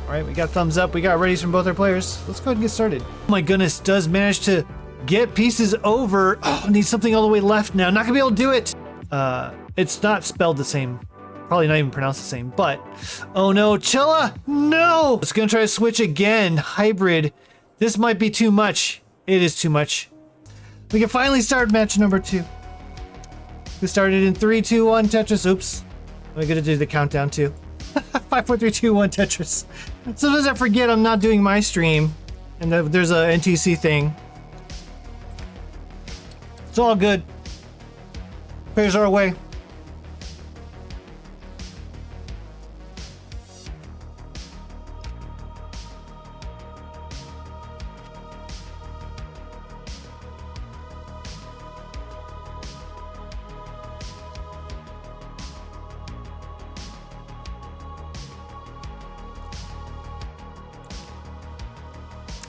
All right, we got thumbs up. We got readies from both our players. Let's go ahead and get started. Oh my goodness, does manage to get pieces over. Oh, needs something all the way left now. Not gonna be able to do it. It's not spelled the same. Probably not even pronounced the same, but oh no, Chilla, no! It's gonna try to switch again. Hybrid. This might be too much. It is too much. We can finally start match number 2. We started in 3, 2, 1 Tetris. Oops. I'm gonna do the countdown too. 5, 4, 3, 2, 1 Tetris. Sometimes I forget I'm not doing my stream and that there's a NTC thing. It's all good. Prayers are away.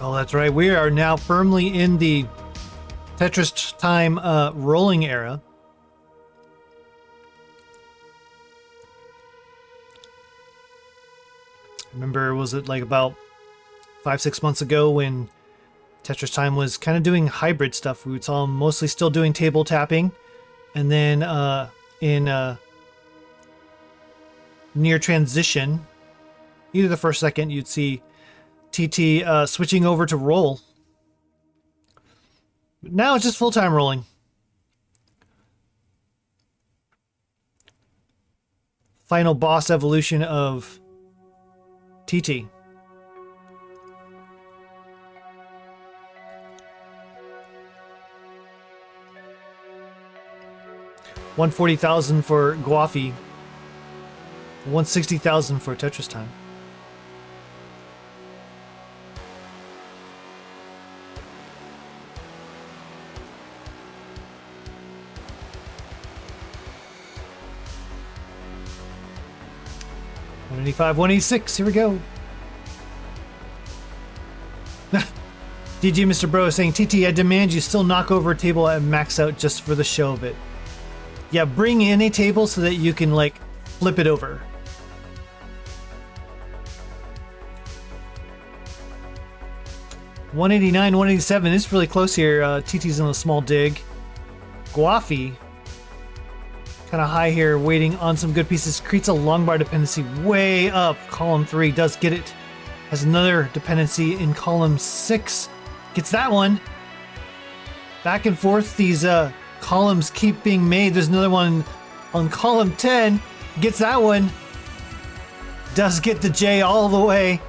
Oh, that's right. We are now firmly in the Tetristime rolling era. Remember, was it like about 5-6 months ago when Tetristime was kind of doing hybrid stuff? We saw them mostly still doing table tapping, and then in near transition, either the first second, you'd see TT switching over to roll. But now it's just full-time rolling. Final boss evolution of TT. $140,000 for Gwafey. $160,000 for Tetristime. $185, $186, here we go. DG Mr. Bro is saying, TT, I demand you still knock over a table at max out just for the show of it. Yeah, bring in a table so that you can, like, flip it over. $189, $187, it's really close here. TT's in a small dig. Gwafey. Kind of high here, waiting on some good pieces. Creates a long bar dependency way up. Column 3 does get it. Has another dependency in column 6. Gets that one. Back and forth, these columns keep being made. There's another one on column 10. Gets that one. Does get the J all the way.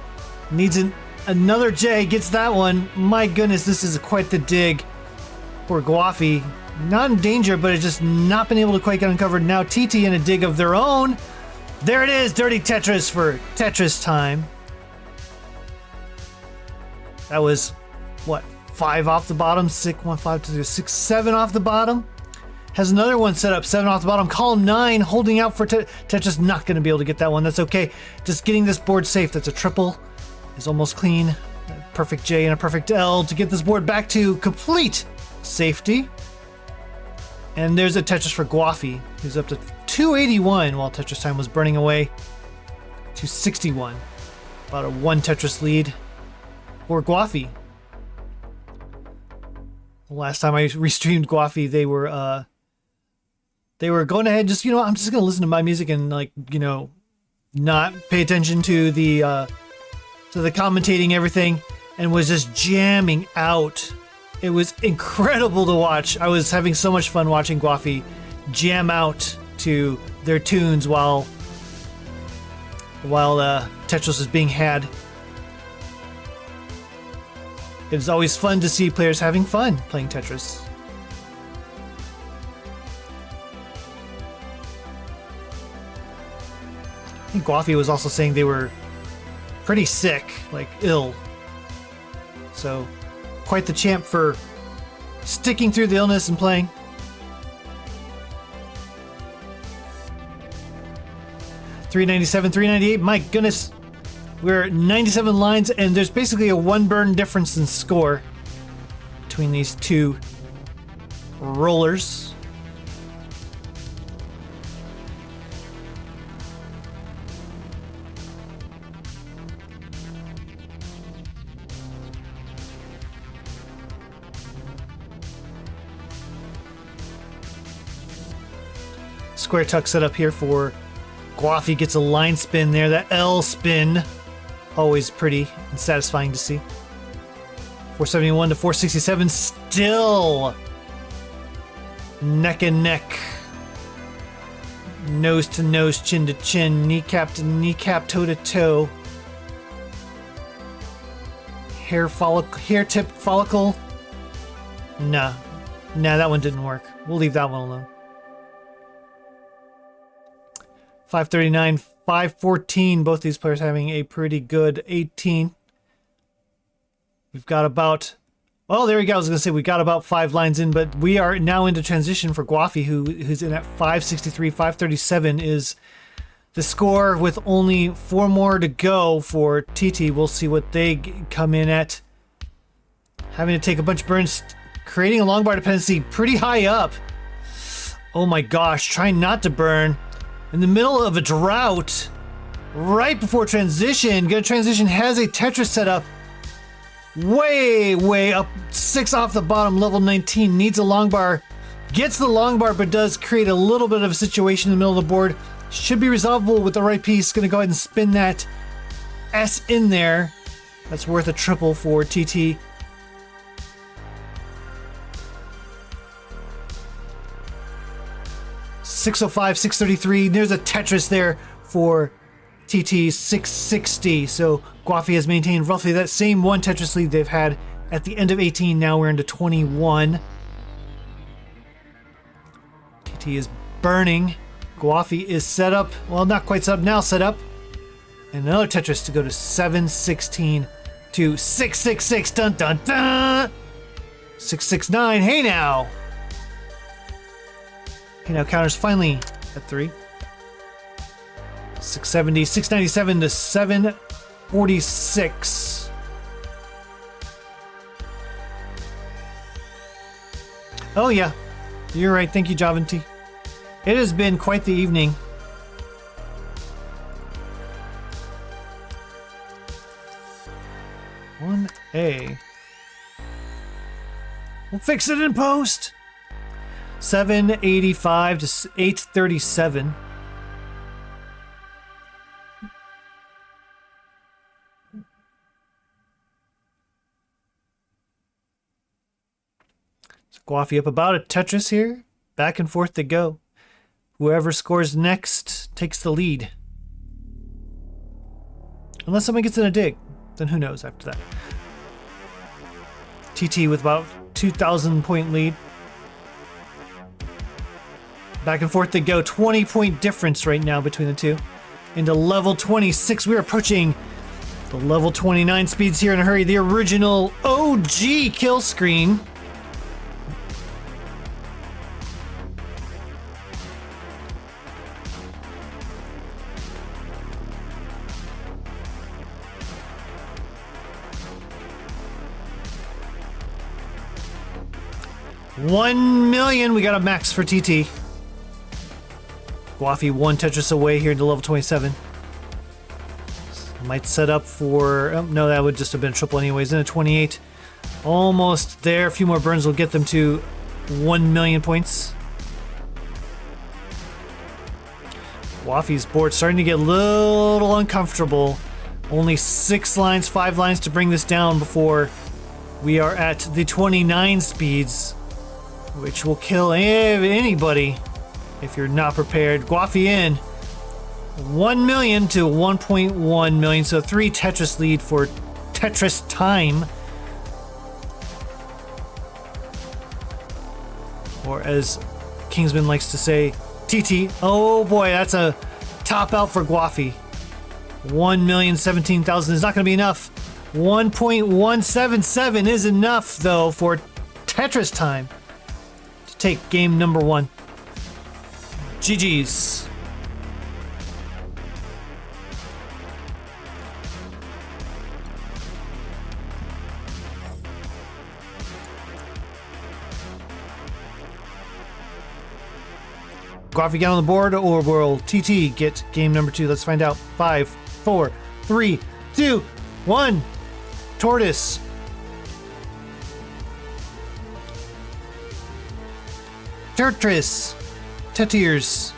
Needs another J. Gets that one. My goodness, this is quite the dig for Gwafey. Not in danger, but it's just not been able to quite get uncovered. Now TT in a dig of their own. There it is, Dirty Tetris for Tetristime. That was, what, 5 off the bottom? 6, 1, 5, 2, 6, 7 off the bottom. Has another one set up, 7 off the bottom. Column 9 holding out for Tetris. Not going to be able to get that one. That's okay. Just getting this board safe. That's a triple. Is almost clean. A perfect J and a perfect L to get this board back to complete safety. And there's a Tetris for Gwafey, who's up to 281 while Tetristime was burning away to 61. About a 1 Tetris lead for Gwafey. The last time I restreamed Gwafey, they were going ahead, just, you know, I'm just gonna listen to my music and, like, you know, not pay attention to the commentating everything, and was just jamming out. It was incredible to watch. I was having so much fun watching Gwafey jam out to their tunes while Tetris was being had. It was always fun to see players having fun playing Tetris. I think Gwafey was also saying they were pretty sick, like ill. So, quite the champ for sticking through the illness and playing. $397, $398, my goodness. We're at 97 lines, and there's basically a 1 burn difference in score between these two rollers. square tuck set up here for Gwafey. Gets a line spin there. That L spin. Always pretty and satisfying to see. 471 to 467. Still neck and neck. Nose to nose, chin to chin, kneecap to kneecap, toe to toe. Hair tip follicle. Nah, that one didn't work. We'll leave that one alone. 539, 514. Both these players having a pretty good 18. We've got about... Well, there we go. I was going to say we got about 5 lines in, but we are now into transition for Gwafey, who's in at 563. 537 is the score with only 4 more to go for TT. We'll see what they come in at. Having to take a bunch of burns, creating a long bar dependency pretty high up. Oh my gosh, trying not to burn. In the middle of a drought, right before transition. Gonna transition, has a Tetris set up. Way up, 6 off the bottom, level 19, needs a long bar, gets the long bar, but does create a little bit of a situation in the middle of the board. Should be resolvable with the right piece. Gonna go ahead and spin that S in there. That's worth a triple for TT. $605, $633. There's a Tetris there for TT. $660. So Gwafey has maintained roughly that same 1 Tetris lead they've had at the end of 18. Now we're into 21. TT is burning. Gwafey is set up. Well, not quite set up. Now set up. And another Tetris to go to 716 to 666. Dun dun dun. 669. Hey now. Hey now counters finally at 3. 670, 697 to 746. Oh yeah, you're right. Thank you, Javanti. It has been quite the evening. One A. We'll fix it in post. 785 to 837. Gwafey up about a Tetris here. Back and forth they go. Whoever scores next takes the lead. Unless someone gets in a dig, then who knows after that. TT with about 2,000 point lead. Back and forth they go. 20-point difference right now between the two. Into level 26. We're approaching the level 29 speeds here in a hurry. The original OG kill screen. $1 million. We got a max for TT. Gwafey 1 Tetris away here to level 27. Might set up for... Oh, no, that would just have been a triple anyways. In a 28. Almost there. A few more burns will get them to 1 million points. Gwafey's board starting to get a little uncomfortable. Only 6 lines, 5 lines to bring this down before we are at the 29 speeds, which will kill anybody if you're not prepared. Gwafey in 1 million to 1.1 million, so 3 Tetris lead for Tetristime, or as Kingsman likes to say, TT. Oh boy, that's a top out for Gwafey. 1,017,000 is not going to be enough. 1.177 is enough though for Tetristime to take game number 1. GG's. Gwafey get on the board, or will TT get game number 2? Let's find out. 5, 4, 3, 2, 1. Tortoise. Tetris. Tetiers.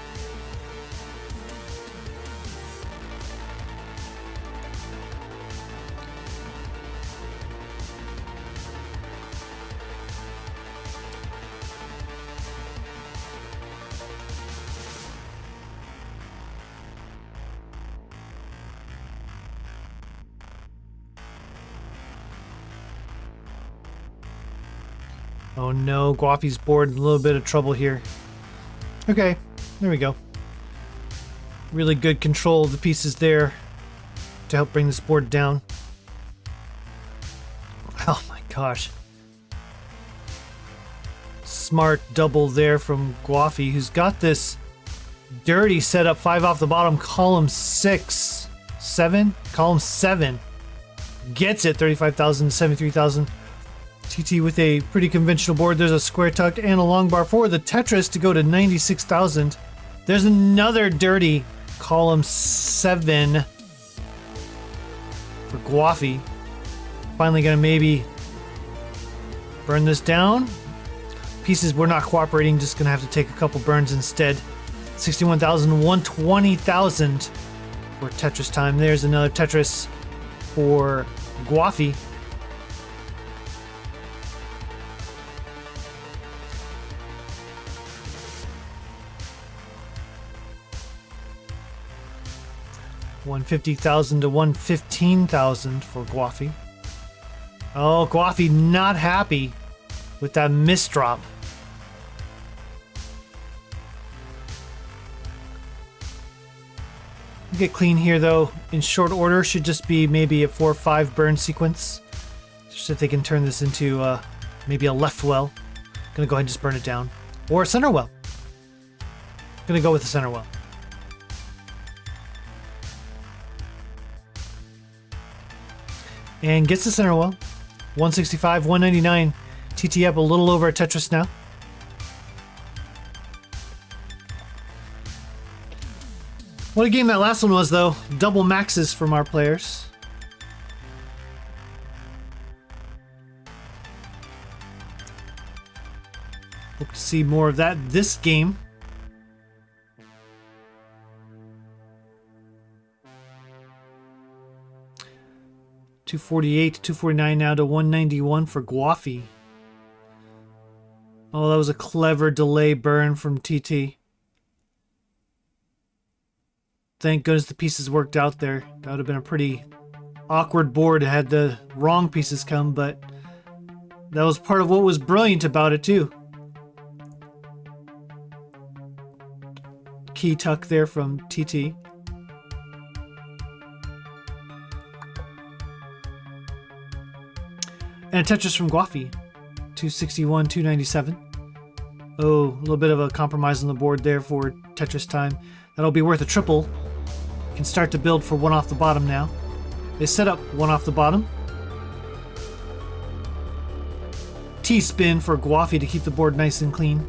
Oh no, Gwafey's board in a little bit of trouble here. Okay, there we go. Really good control of the pieces there to help bring this board down. Oh my gosh. Smart double there from Gwafey, who's got this dirty setup. 5 off the bottom, column 6. 7? Column 7. Gets it, 35,000 to 73,000. TT with a pretty conventional board. There's a square tucked and a long bar for the Tetris to go to 96,000. There's another dirty column 7 for Gwafey. Finally gonna maybe burn this down. Pieces were not cooperating, just gonna have to take a couple burns instead. 61,000, 120,000 for Tetris time. There's another Tetris for Gwafey. $150,000 to $115,000 for Gwafey. Oh, Gwafey not happy with that misdrop. Get clean here though. In short order, should just be maybe a 4 or 5 burn sequence. Just if they can turn this into maybe a left well. Gonna go ahead and just burn it down. Or a center well. Gonna go with the center well. And gets the center well. 165, 199. TT up a little over a Tetris now. What a game that last one was, though. Double maxes from our players. Hope to see more of that this game. $248 to $249 now to $191 for Gwafey. Oh, that was a clever delay burn from TT. Thank goodness the pieces worked out there. That would have been a pretty awkward board had the wrong pieces come, but that was part of what was brilliant about it too. Key tuck there from TT. And a Tetris from Gwafey. 261, 297. Oh, a little bit of a compromise on the board there for Tetris time. That'll be worth a triple. Can start to build for 1 off the bottom now. They set up 1 off the bottom. T-spin for Gwafey to keep the board nice and clean.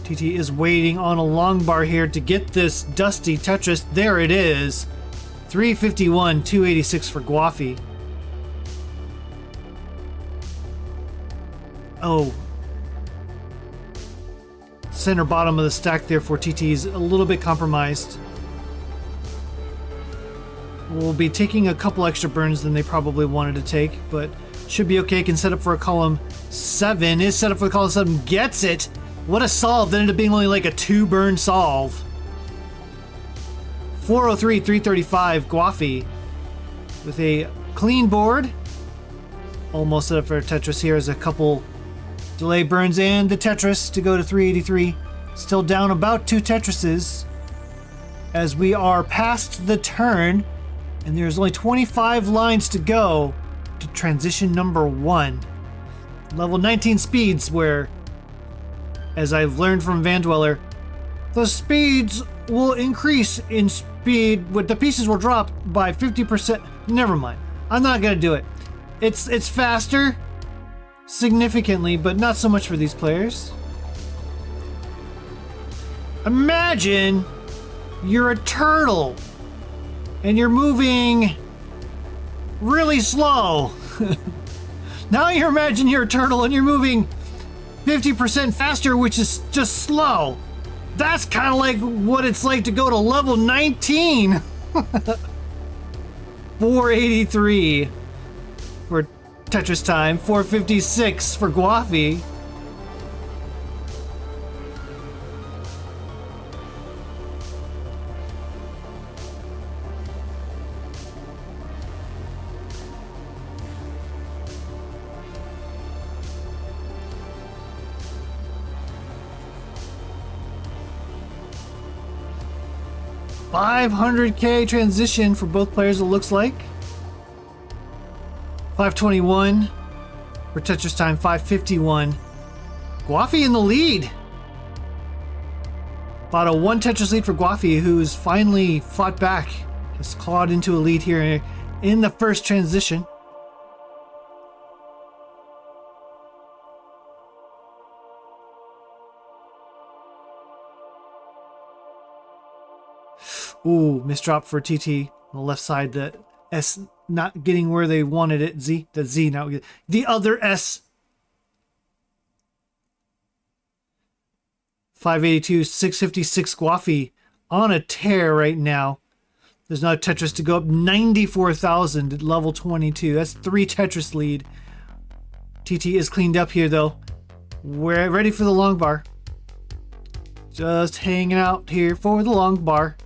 TT is waiting on a long bar here to get this dusty Tetris. There it is. 351, 286 for Gwafey. Oh. Center bottom of the stack there for TT is a little bit compromised. We'll be taking a couple extra burns than they probably wanted to take, but should be okay. Can set up for a column 7. Is set up for the column 7. Gets it. What a solve. That ended up being only like a 2 burn solve. 403, 335 Gwafey with a clean board. Almost set up for a Tetris here as a couple delay burns and the Tetris to go to 383. Still down about 2 Tetrises as we are past the turn and there's only 25 lines to go to transition number 1. Level 19 speeds where, as I've learned from Vandweller, the speeds will increase in speed, but the pieces will drop by 50%. Never mind. I'm not gonna do it. It's faster significantly, but not so much for these players. Imagine you're a turtle and you're moving really slow. Now you imagine you're a turtle and you're moving 50% faster, which is just slow. That's kind of like what it's like to go to level 19. 483 for Tetris time, 456 for Gwafey. 500k transition for both players, it looks like. 521 for Tetristime, 551. Gwafey in the lead. About a 1 Tetris lead for Gwafey, who's finally fought back. Has clawed into a lead here in the first transition. Ooh, misdrop for TT on the left side. The S not getting where they wanted it. Z, the Z now. The other S. 582, 656 Gwafey on a tear right now. There's not a Tetris to go up. 94,000 at level 22. That's 3 Tetris lead. TT is cleaned up here though. We're ready for the long bar. Just hanging out here for the long bar.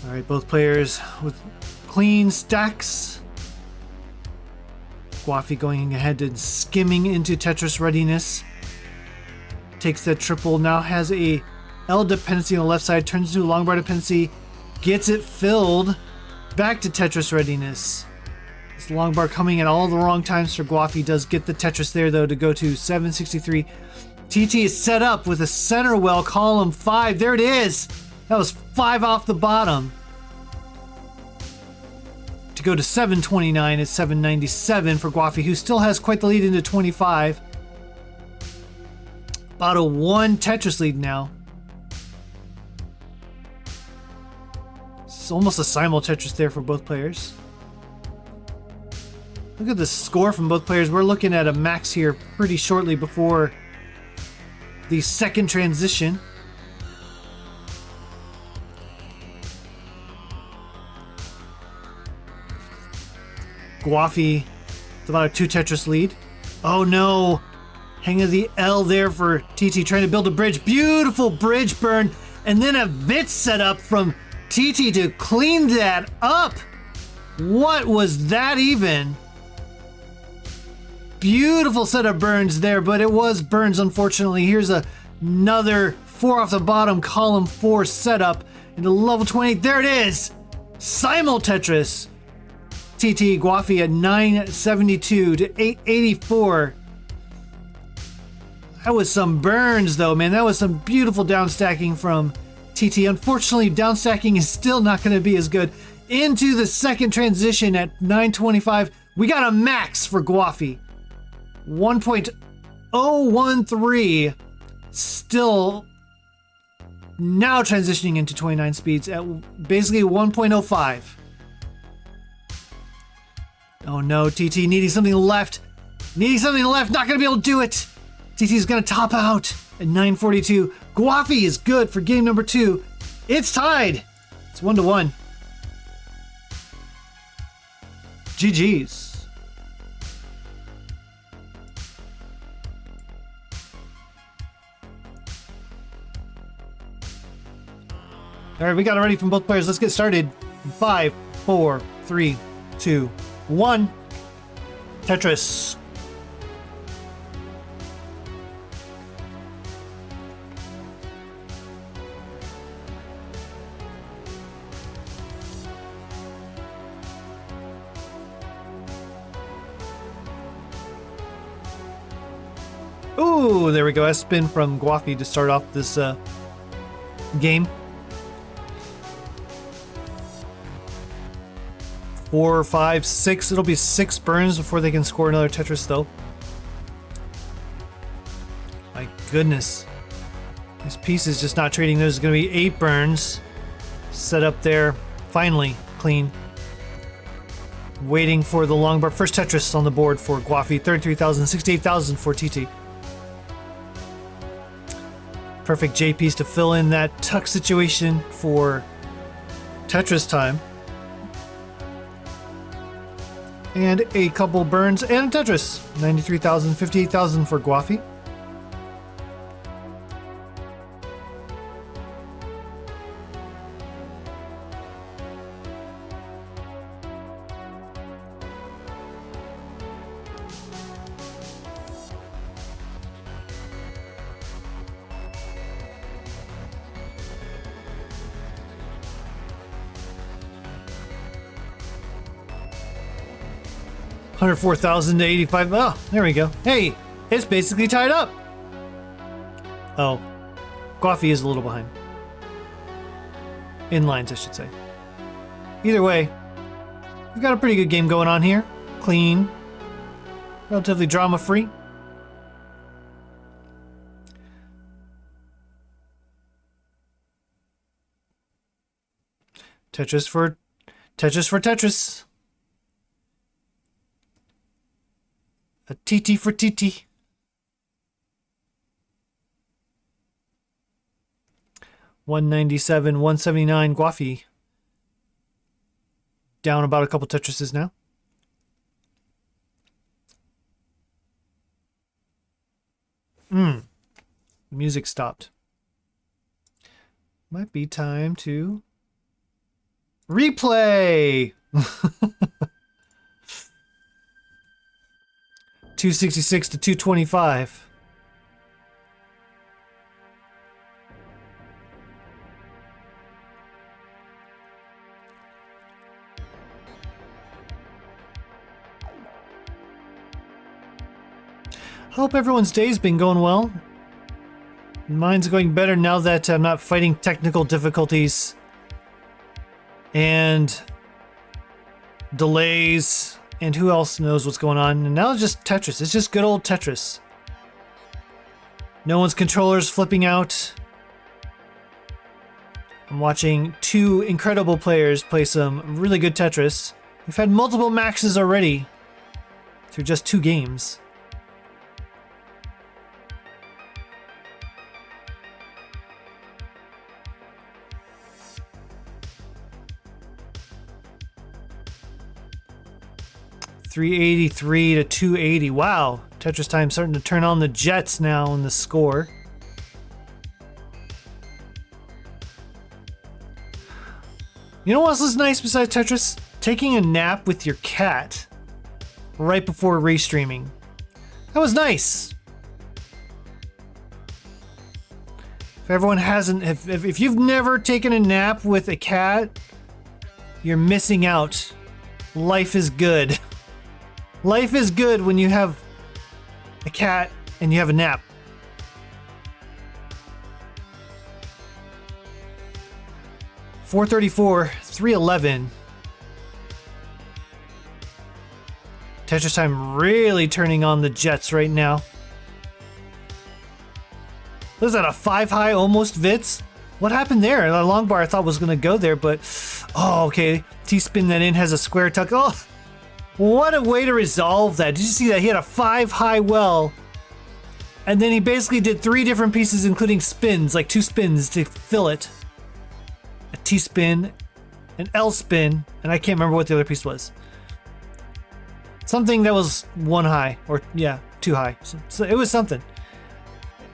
All right, both players with clean stacks. Gwafey going ahead and skimming into Tetris readiness. Takes that triple, now has a L dependency on the left side, turns into a long bar dependency, gets it filled, back to Tetris readiness. This long bar coming at all the wrong times for Gwafey, does get the Tetris there though to go to 763. TT is set up with a center well, column 5, there it is! That was 5 off the bottom. To go to 729 at 797 for Gwafey, who still has quite the lead into 25. About a 1 Tetris lead now. It's almost a simul Tetris there for both players. Look at the score from both players. We're looking at a max here pretty shortly before the second transition. Gwafey with about a 2 Tetris lead. Oh no! Hanging the L there for TT, trying to build a bridge. Beautiful bridge burn, and then a Vit setup from TT to clean that up. What was that even? Beautiful set of burns there, but it was burns unfortunately. Here's another 4 off the bottom, column 4 setup into level 28. There it is! Simul Tetris. TT Gwafey at 972 to 884. That was some burns though, man. That was some beautiful downstacking from TT. Unfortunately, downstacking is still not going to be as good. Into the second transition at 925. We got a max for Gwafey. 1.013. Still now transitioning into 29 speeds at basically 1.05. Oh no, TT needing something left. Needing something left, not gonna be able to do it. TT's gonna top out at 942. Gwafey is good for game number 2. It's tied. It's 1-1. GG's. All right, we got it ready from both players. Let's get started. 5, 4, 3, 2, 1. Tetris. Ooh, there we go. A spin from Gwafey to start off this game. 4, 5, 6. It'll be 6 burns before they can score another Tetris, though. My goodness. This piece is just not trading. There's going to be 8 burns. Set up there. Finally, clean. Waiting for the long bar. First Tetris on the board for Gwafey. 33,000, 68,000 for TT. Perfect J piece to fill in that tuck situation for Tetristime. And a couple burns and a Tetris. 93,000, 58,000 for Gwafey. 104,000 to 85. Oh, there we go. Hey, it's basically tied up. Oh, Gwafey is a little behind. In lines, I should say. Either way, we've got a pretty good game going on here. Clean, relatively drama-free. Tetris for Tetris. A TT for TT. $197, $179. Gwafey down about a couple Tetrises now. Music stopped. Might be time to replay. 266 to 225. Hope everyone's day's been going well. Mine's going better now that I'm not fighting technical difficulties and delays and who else knows what's going on. And now it's just Tetris. It's just good old Tetris. No one's controller's flipping out. I'm watching two incredible players play some really good Tetris. We've had multiple maxes already through just 2 games. $383 to $280. Wow. Tetristime starting to turn on the jets now in the score. You know what else is nice besides Tetris? Taking a nap with your cat right before restreaming. That was nice. If everyone hasn't, if you've never taken a nap with a cat, you're missing out. Life is good. Life is good when you have a cat and you have a nap. $434, $311. Tetristime really turning on the jets right now. Was that a 5 high almost Vits? What happened there? The long bar I thought was gonna go there, but oh, okay. T-spin that in, has a square tuck. Oh, what a way to resolve that. Did you see that? He had a 5 high well, and then he basically did 3 different pieces, including spins, like 2 spins to fill it. A T-spin, an L-spin, and I can't remember what the other piece was. Something that was 1 high, or yeah, 2 high. So it was something.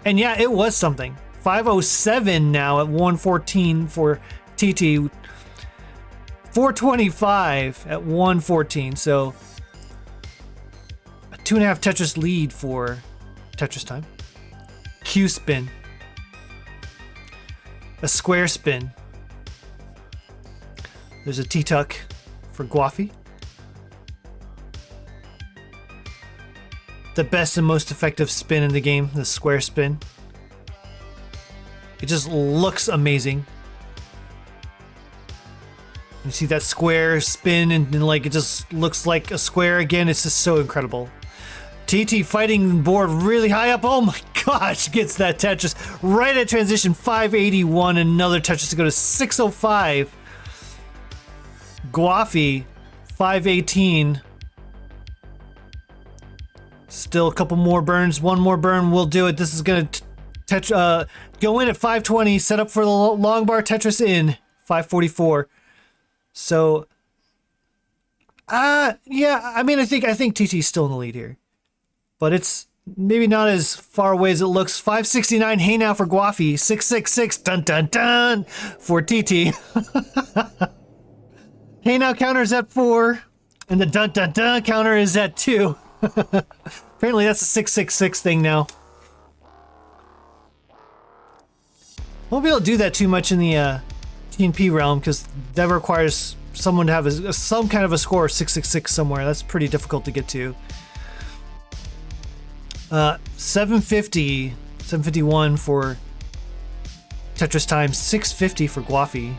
And yeah, it was something. 507 now at 114 for TT. 425 at 114, so a 2.5 Tetris lead for Tetristime. Q spin. A square spin. There's a T-tuck for Gwafey. The best and most effective spin in the game, the square spin. It just looks amazing. You see that square spin and like it just looks like a square again. It's just so incredible. TT fighting board really high up. Oh my gosh, gets that Tetris right at transition. 581, another Tetris to go to 605. Gwafey 518. Still a couple more burns. One more burn will do it. This is gonna go in at 520. Set up for the long bar Tetris in 544. So, yeah, I mean, I think TT's still in the lead here, but it's maybe not as far away as it looks. 569, hey now for Gwafey. 666, dun dun dun for TT. Hey now counter is at 4, and the dun dun dun counter is at 2. Apparently that's a 666 thing now. Won't be able to do that too much in the TNP realm because that requires someone to have some kind of a score of 666 somewhere. That's pretty difficult to get to. 750, 751 for Tetristime, 650 for Gwafey.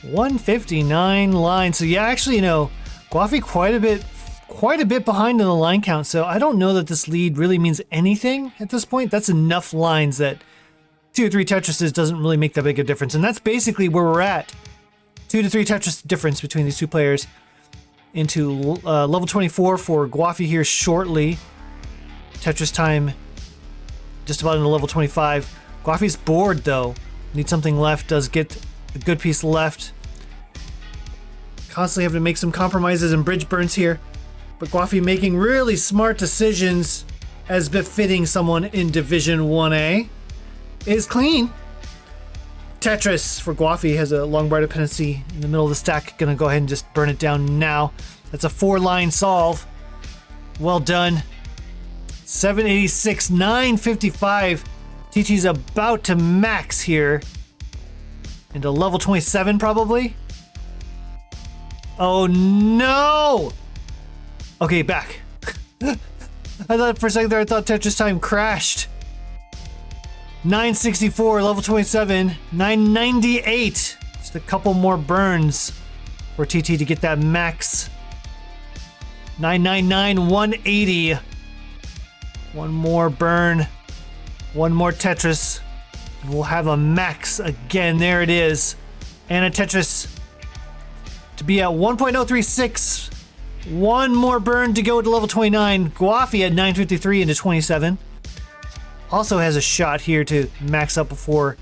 $159 line. So yeah, actually, you know, Gwafey quite a bit behind in the line count. So I don't know that this lead really means anything at this point. That's enough lines that 2 or 3 Tetrises doesn't really make that big a difference. And that's basically where we're at. 2 to 3 Tetris difference between these two players. Into level 24 for Gwafey here shortly. Tetristime just about into level 25. Gwafey's bored though. Needs something left. Does get a good piece left. Constantly having to make some compromises and bridge burns here. But Gwafey making really smart decisions as befitting someone in Division 1A. Is clean. Tetris for Gwafey has a long bar dependency in the middle of the stack. Gonna go ahead and just burn it down now. That's a 4-line solve. Well done. 786, 955. TT's about to max here. Into level 27 probably. Oh no! Okay, back. I thought for a second there, I thought Tetristime crashed. 964, level 27, 998. Just a couple more burns for TT to get that max. 999, 180. One more burn. One more Tetris. And we'll have a max again. There it is. And a Tetris to be at 1.036. One more burn to go to level 29. Gwafey at 953 into 27. Also has a shot here to max up before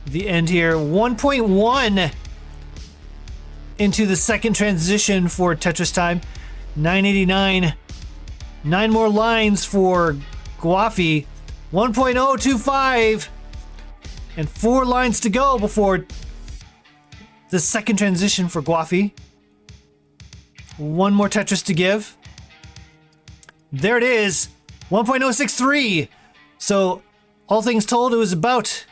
the end here. 1.1 into the second transition for Tetristime. 989. 9 more lines for Gwafey. 1.025. And 4 lines to go before the second transition for Gwafey. One more Tetris to give. There it is. 1.063. So, all things told, it was about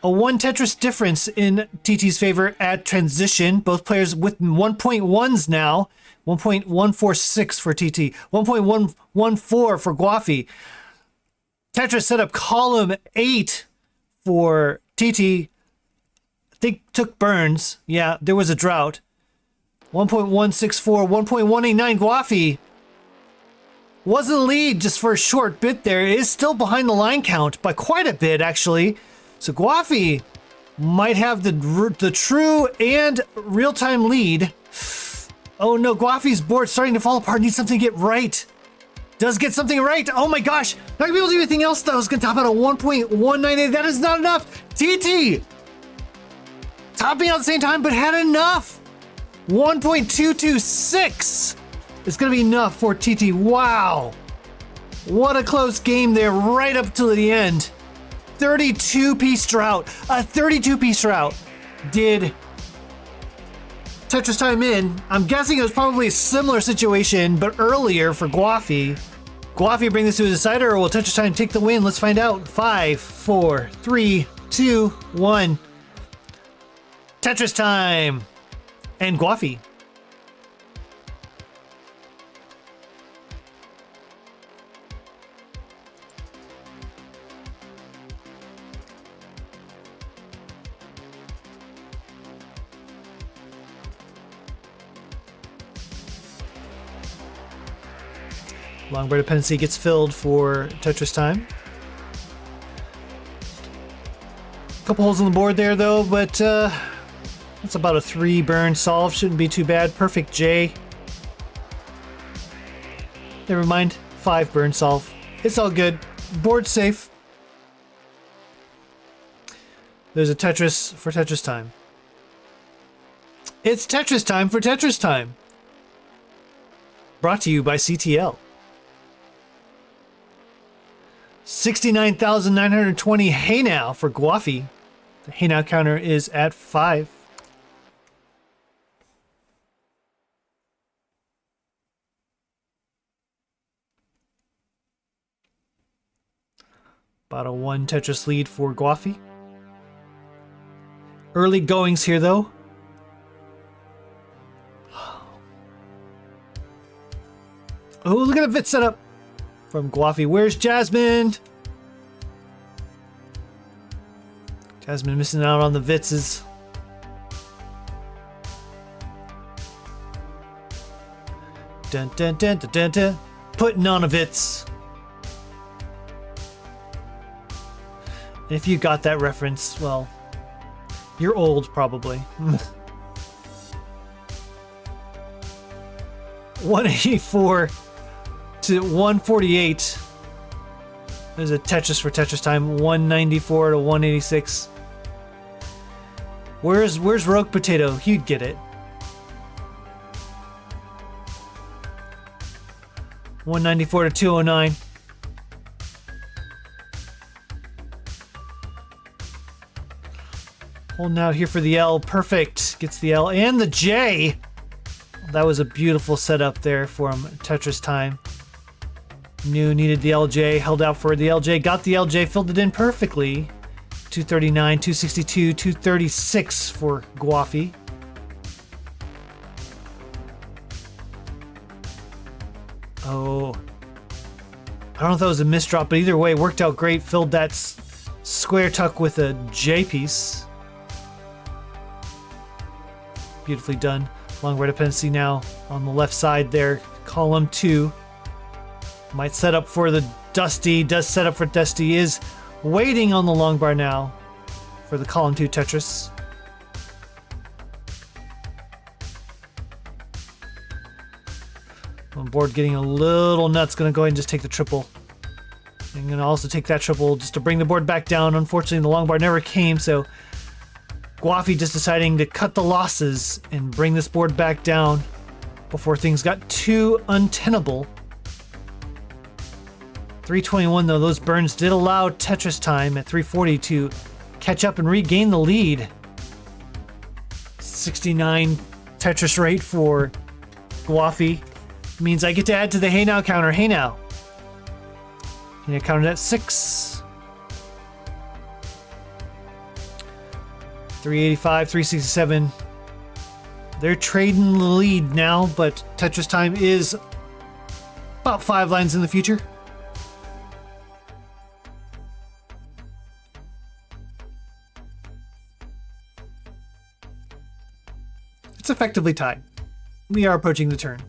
a 1 Tetris difference in TT's favor at transition. Both players with 1.1s now. 1.146 for TT. 1.114 for Gwafey. Tetris set up column 8 for TT. I think took burns. Yeah, there was a drought. 1.164, 1.189 Gwafey. Was in the lead just for a short bit there. It is still behind the line count by quite a bit, actually. So Gwafey might have the true and real-time lead. Oh no, Gwafey's board starting to fall apart. Needs something to get right. Does get something right. Oh my gosh. Not gonna be able to do anything else though. It's gonna top out at 1.198. That is not enough. TT topping out at the same time, but had enough. 1.226. It's going to be enough for TT. Wow. What a close game there right up to the end. 32-piece drought. A 32-piece drought did Tetristime in. I'm guessing it was probably a similar situation, but earlier for Gwafey. Gwafey bring this to a decider, or will Tetristime take the win? Let's find out. 5, 4, 3, 2, 1. Tetristime. And Gwafey. Longboard dependency gets filled for Tetristime. Couple holes on the board there though, but that's about a 3 burn solve. Shouldn't be too bad. Perfect J. Never mind. 5 burn solve. It's all good. Board safe. There's a Tetris for Tetristime. It's Tetristime for Tetristime. Brought to you by CTL. 69,920 Hey Now for Gwafey. The Hey Now counter is at 5. About a 1 Tetris lead for Gwafey. Early goings here, though. Oh, look at the Vit setup from Gwafey. Where's Jasmine? Jasmine missing out on the Vitses. Dun dun dun dun dun dun. Putting on a Vits. And if you got that reference, well, you're old probably. 184 to 148. There's a Tetris for Tetris time. 194 to 186. Where's Rogue Potato? He'd get it. 194 to 209. Holding out here for the L. Perfect. Gets the L and the J. That was a beautiful setup there for him. Tetris time. Knew needed the LJ. Held out for the LJ. Got the LJ. Filled it in perfectly. 239, 262, 236 for Gwafey. Oh. I don't know if that was a misdrop, but either way, worked out great. Filled that square tuck with a J piece. Beautifully done. Long bar dependency now on the left side there. Column 2. Might set up for the Dusty. Does set up for Dusty. Is waiting on the long bar now for the column 2 Tetris. On board getting a little nuts. Gonna go ahead and just take the triple. I'm gonna also take that triple just to bring the board back down. Unfortunately, the long bar never came, so Gwafey just deciding to cut the losses and bring this board back down before things got too untenable. 321 though, those burns did allow Tetris time at 340 to catch up and regain the lead. 69 Tetris rate for Gwafey means I get to add to the hey now counter. Hey now. Hey now counted at 6. 385, 367. They're trading the lead now, but Tetris time is about 5 lines in the future. It's effectively tied. We are approaching the turn.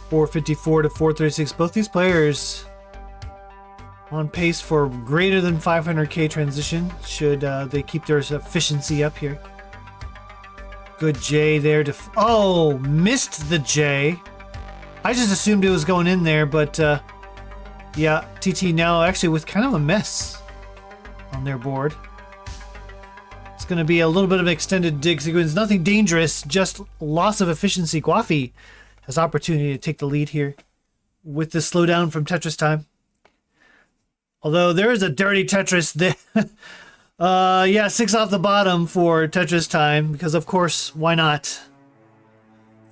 .454 to 436. Both these players on pace for greater than 500k transition. Should they keep their efficiency up here? Good J there to. Oh, missed the J. I just assumed it was going in there, but yeah, TT now actually with kind of a mess on their board. It's going to be a little bit of an extended dig sequence. Nothing dangerous, just loss of efficiency. Gwafey has opportunity to take the lead here with the slowdown from Tetris time. Although there is a dirty Tetris there. Yeah, 6 off the bottom for Tetris time, because of course, why not?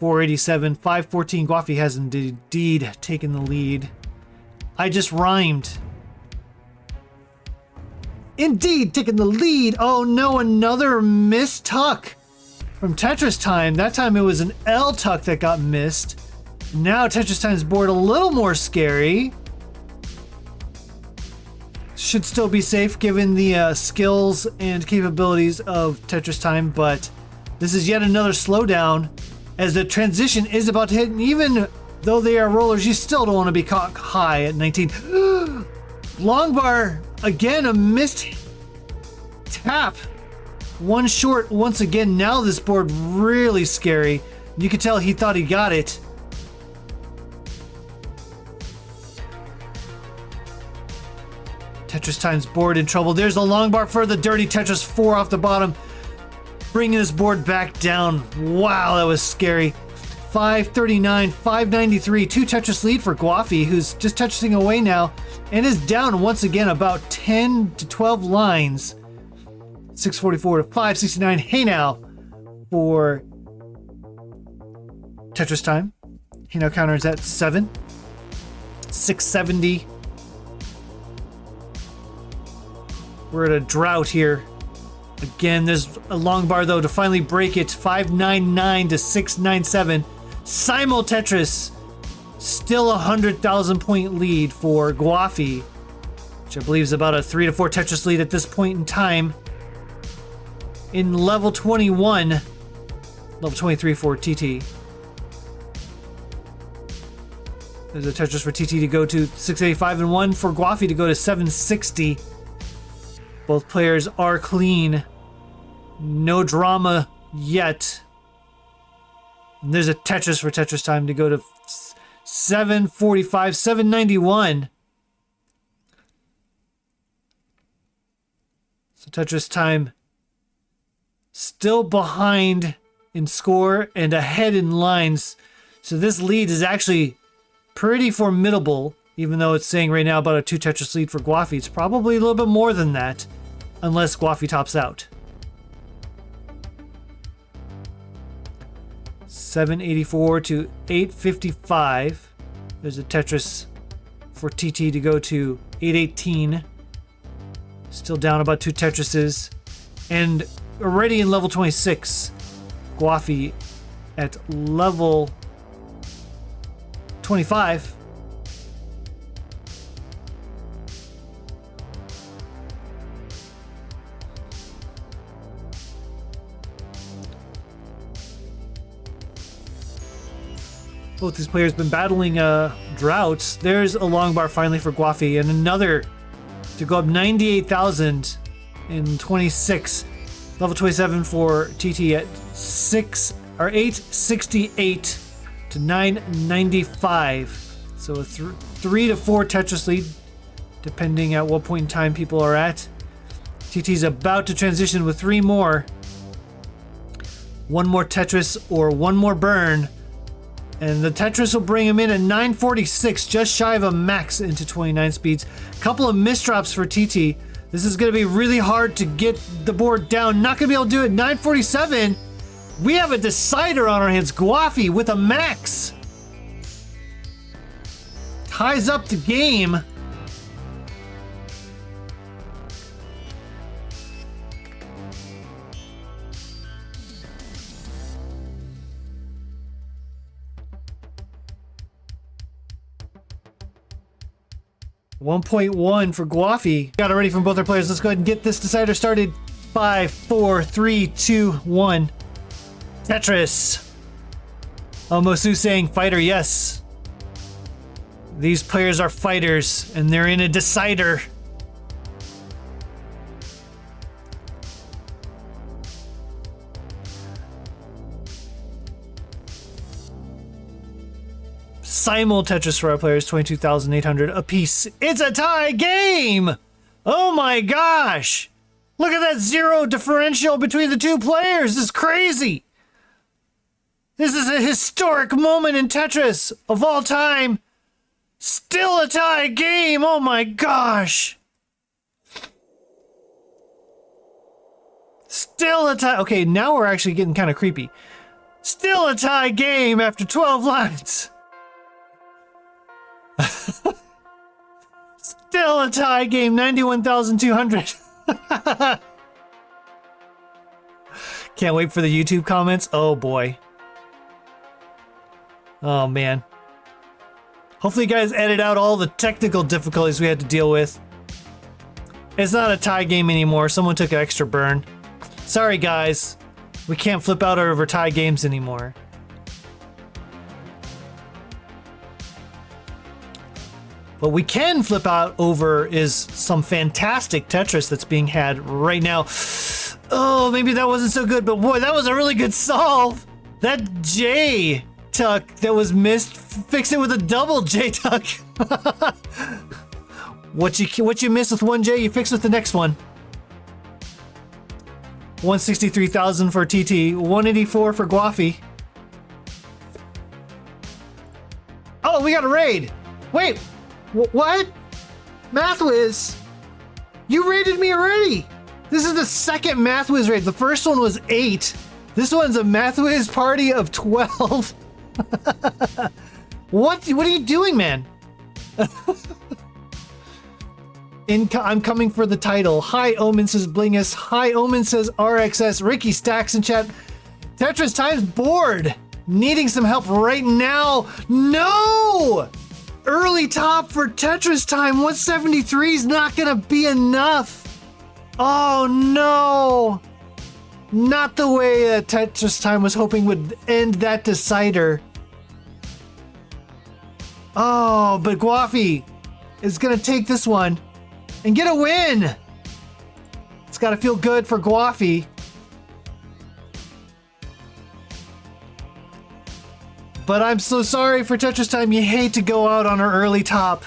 487, 514. Gwafey has indeed taken the lead. I just rhymed. Indeed, taking the lead. Oh no, another missed tuck from Tetris time. That time it was an L tuck that got missed. Now Tetris time's board a little more scary. Should still be safe given the skills and capabilities of Tetris time, but this is yet another slowdown as the transition is about to hit, and even though they are rollers, you still don't want to be caught high at 19. Long bar, again, a missed tap. One short once again. Now this board really scary. You could tell he thought he got it. Tetris time's board in trouble. There's a long bar for the dirty Tetris. 4 off the bottom. Bringing this board back down. Wow, that was scary. 539, 593. 2 Tetris lead for Gwafey, who's just Tetrising away now and is down once again about 10 to 12 lines. 644 to 569. Hey now for Tetristime. He now counters at 7. 670. We're at a drought here. Again, there's a long bar though to finally break it. 599 to 697. Simul Tetris. Still a 100,000 point lead for Gwafey, which I believe is about a 3 to 4 Tetris lead at this point in time. In level 21, level 23 for TT. There's a Tetris for TT to go to 685 and 1 for Gwafey to go to 760. Both players are clean. No drama yet. And there's a Tetris for Tetristime to go to 745, 791. So Tetristime still behind in score and ahead in lines. So this lead is actually pretty formidable, even though it's saying right now about a 2 Tetris lead for Gwafey. It's probably a little bit more than that, unless Gwafey tops out. 784 to 855. There's a Tetris for TT to go to 818. Still down about 2 Tetrises. And already in level 26, Gwafey at level 25. Both these players been battling droughts. There's a long bar finally for Gwafey, and another to go up 98,000 in 26. Level 27 for TT at 868 to 995. So a 3 to 4 Tetris lead, depending at what point in time people are at. TT's about to transition with 3 more. 1 more Tetris or 1 more burn. And the Tetris will bring him in at 946, just shy of a max into 29 speeds. Couple of misdrops for TT. This is going to be really hard to get the board down. Not going to be able to do it. 947. We have a decider on our hands. Gwafey with a max. Ties up the game. .1 for Gwafey. Got it ready from both our players. Let's go ahead and get this decider started. 5, 4, 3, 2, 1. Tetris. Omosu saying fighter, yes. These players are fighters, and they're in a decider. Simul Tetris for our players, 22,800 apiece. It's a tie game! Oh my gosh! Look at that 0 differential between the 2 players. This is crazy. This is a historic moment in Tetris of all time. Still a tie game. Oh my gosh. Still a tie. Okay, now we're actually getting kind of creepy. Still a tie game after 12 lines. Still a tie game, 91,200. Can't wait for the YouTube comments. Oh boy. Oh man. Hopefully you guys edit out all the technical difficulties we had to deal with. It's not a tie game anymore. Someone took an extra burn. Sorry guys. We can't flip out over tie games anymore. What we can flip out over is some fantastic Tetris that's being had right now. Oh, maybe that wasn't so good, but boy, that was a really good solve. That J tuck that was missed, fix it with a double J tuck. What you miss with one J, you fix with the next one. 163,000 for TT, 184 for Gwafey. we got a raid. Wait, what? Mathwiz, you raided me already. This is the second Mathwiz raid. The first one was 8. This one's a Mathwiz party of 12. What are you doing, man? I'm coming for the title. Hi, Omen says Blingus. Hi, Omen says RXS. Ricky Stacks in chat. Tetristime's bored. Needing some help right now. No! Early top for Tetristime. 173 is not gonna be enough. Oh no! Not the way Tetristime was hoping would end that decider. Oh, but Gwafey is gonna take this one and get a win. It's gotta feel good for Gwafey. But I'm so sorry for Tetristime. You hate to go out on our early top.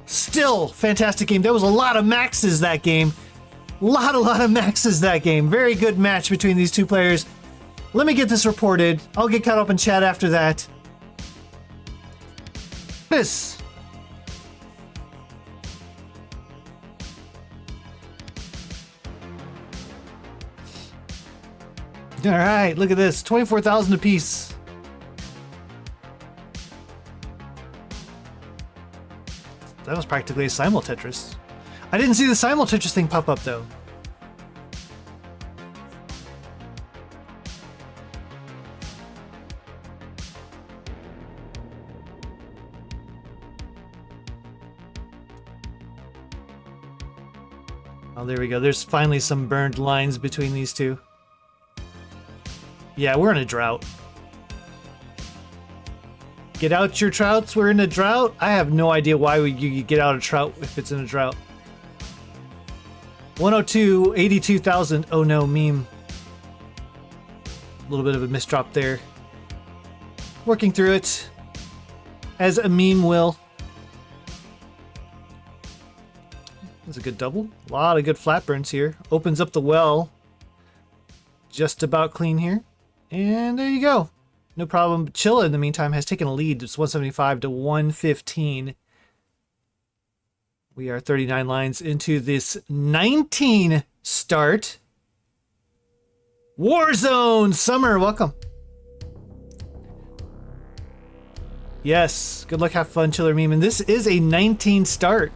Still, fantastic game. There was a lot of maxes that game. Lot of maxes that game. Very good match between these two players. Let me get this reported. I'll get caught up in chat after that. This. All right, look at this. 24,000 apiece. That was practically a simul Tetris. I didn't see the simul Tetris thing pop up though. Oh, there we go. There's finally some burned lines between these two. Yeah, we're in a drought. Get out your trouts, we're in a drought? I have no idea why you get out a trout if it's in a drought. 102, 82,000. Oh no, meme. A little bit of a misdrop there. Working through it. As a meme will. That's a good double. A lot of good flat burns here. Opens up the well. Just about clean here. And there you go. No problem. Chilla, in the meantime, has taken a lead. It's 175 to 115. We are 39 lines into this 19 start. Warzone Summer, welcome. Yes, good luck, have fun, Chiller Meme. And this is a 19 start.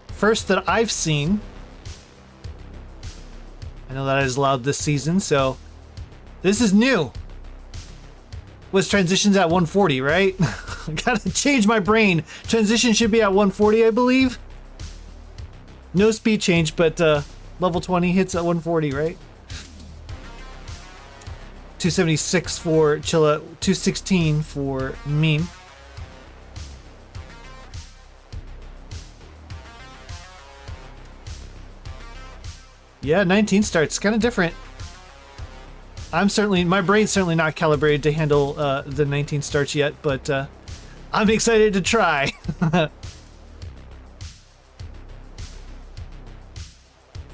First that I've seen. I know that is allowed this season, so this is new. Was transitions at 140, right? Gotta change my brain. Transition should be at 140, I believe. No speed change, but level 20 hits at 140, right? 276 for Chilla, 216 for Meme. Yeah, 19 starts, kind of different. My brain's certainly not calibrated to handle the 19 starts yet, but I'm excited to try.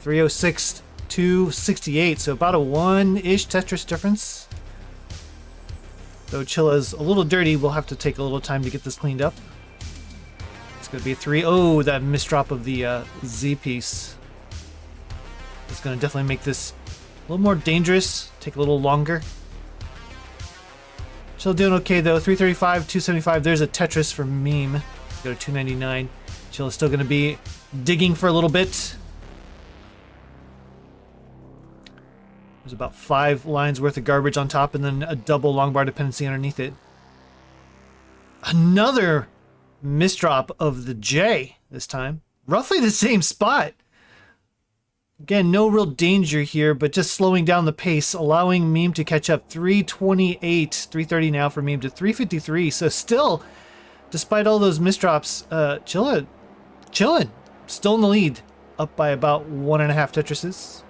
306 to 68, so about a 1-ish Tetris difference. Though Chilla's a little dirty, we'll have to take a little time to get this cleaned up. It's going to be a 3. Oh, that misdrop of the Z piece. It's going to definitely make this a little more dangerous, take a little longer. Still doing okay though, 335, 275, there's a Tetris for Meme. Let's go to 299. Chill is still gonna be digging for a little bit. There's about 5 lines worth of garbage on top and then a double long bar dependency underneath it. Another misdrop of the J this time. Roughly the same spot. Again, no real danger here, but just slowing down the pace, allowing Meme to catch up. 328, 330 now for Meme to 353. So still, despite all those misdrops, chillin'. Still in the lead, up by about 1.5 Tetrises.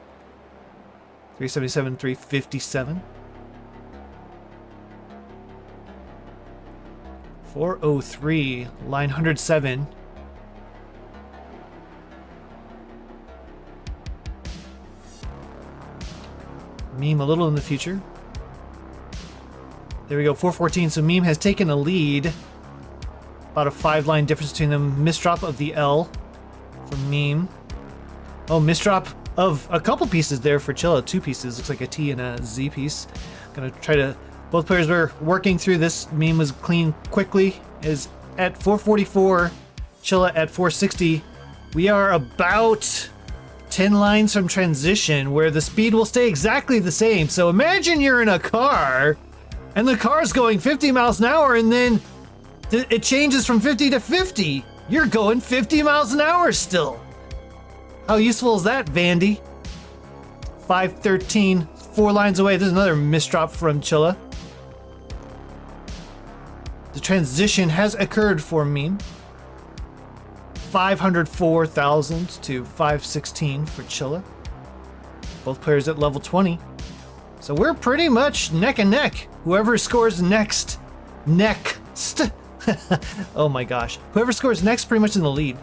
377, 357. 403, line 107. Meme a little in the future. There we go, 414. So Meme has taken a lead. About a 5-line difference between them. Misdrop of the L for Meme. Oh, misdrop of a couple pieces there for Chilla. 2 pieces. Looks like a T and a Z piece. Gonna try to... Both players were working through this. Meme was clean quickly. Is at 444. Chilla at 460. We are about 10 lines from transition where the speed will stay exactly the same. So imagine you're in a car and the car's going 50 miles an hour and then it changes from 50 to 50. You're going 50 miles an hour still. How useful is that, Vandy? 513, 4 lines away. There's another misdrop from Chilla. The transition has occurred for Meme. 504,000 to 516 for Chilla. Both players at level 20. So we're pretty much neck and neck. Whoever scores next. Oh my gosh. Whoever scores next pretty much in the lead.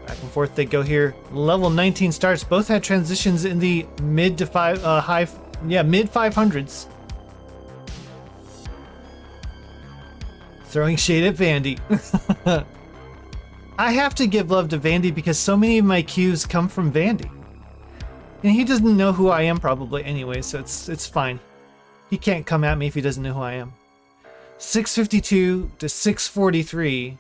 Back and forth they go here. Level 19 starts. Both had transitions in the mid to mid 500s. Throwing shade at Vandy. I have to give love to Vandy because so many of my cues come from Vandy. And he doesn't know who I am probably anyway, so it's fine. He can't come at me if he doesn't know who I am. 652 to 643.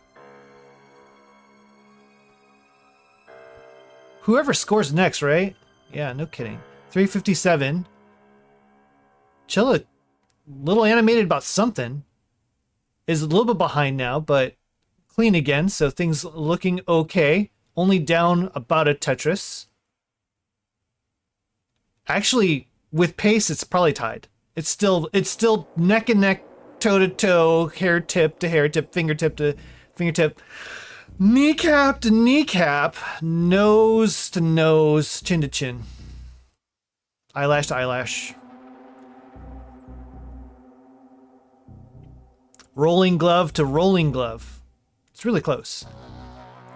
Whoever scores next, right? Yeah, no kidding. 357. Chilla, a little animated about something. Is a little bit behind now, but clean again, so things looking okay. Only down about a Tetris. Actually, with pace, it's probably tied. It's still neck and neck, toe to toe, hair tip to hair tip, fingertip to fingertip, kneecap to kneecap, nose to nose, chin to chin, eyelash to eyelash. Rolling glove to rolling glove. It's really close.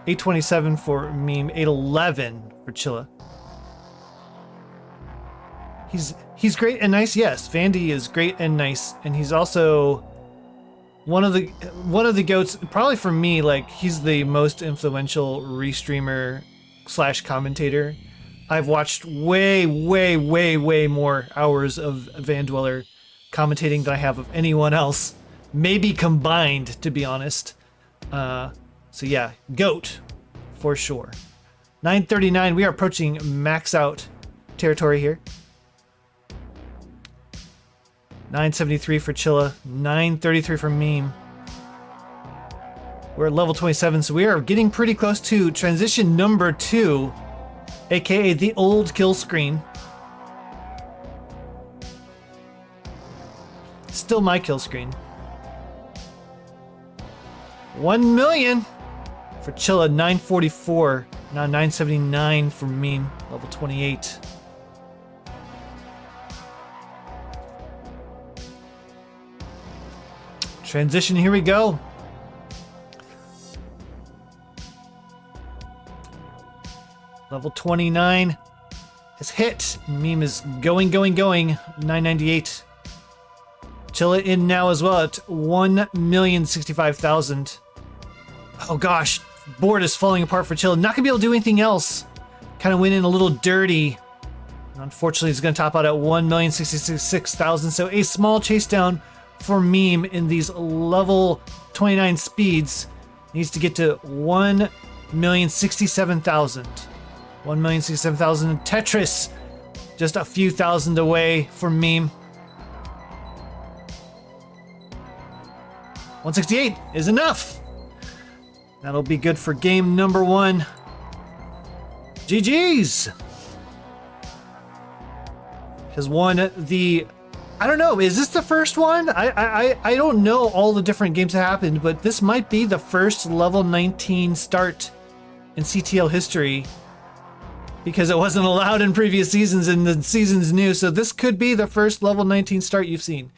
827 for Meme, 811 for Chilla. He's great and nice, yes. Vandy is great and nice, and he's also one of the goats. Probably for me, like he's the most influential restreamer / commentator. I've watched way more hours of Van Dweller commentating than I have of anyone else. Maybe combined, to be honest. So yeah, GOAT, for sure. 939, we are approaching max out territory here. 973 for Chilla, 933 for Meme. We're at level 27, so we are getting pretty close to transition number 2, aka the old kill screen. Still my kill screen. 1 million for Chilla, 944. Now 979 for Meme, level 28. Transition, here we go. Level 29 has hit. Meme is going. 998. Chilla in now as well at 1,065,000. Oh gosh, board is falling apart for Chilla. Not gonna be able to do anything else. Kind of went in a little dirty. Unfortunately, it's gonna top out at 1,066,000. So a small chase down for Meme in these level 29 speeds. Needs to get to 1,067,000. 1,067,000. Tetris, just a few thousand away for Meme. 168 is enough. That'll be good for game number 1. GG's. Has won the... I don't know, is this the first one? I don't know all the different games that happened, but this might be the first level 19 start in CTL history because it wasn't allowed in previous seasons and the season's new, so this could be the first level 19 start you've seen.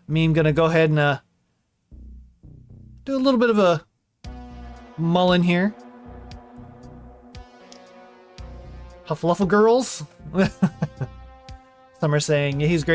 I'm gonna go ahead and do a little bit of a mullen here. Hufflepuff girls. Some are saying, yeah, he's great.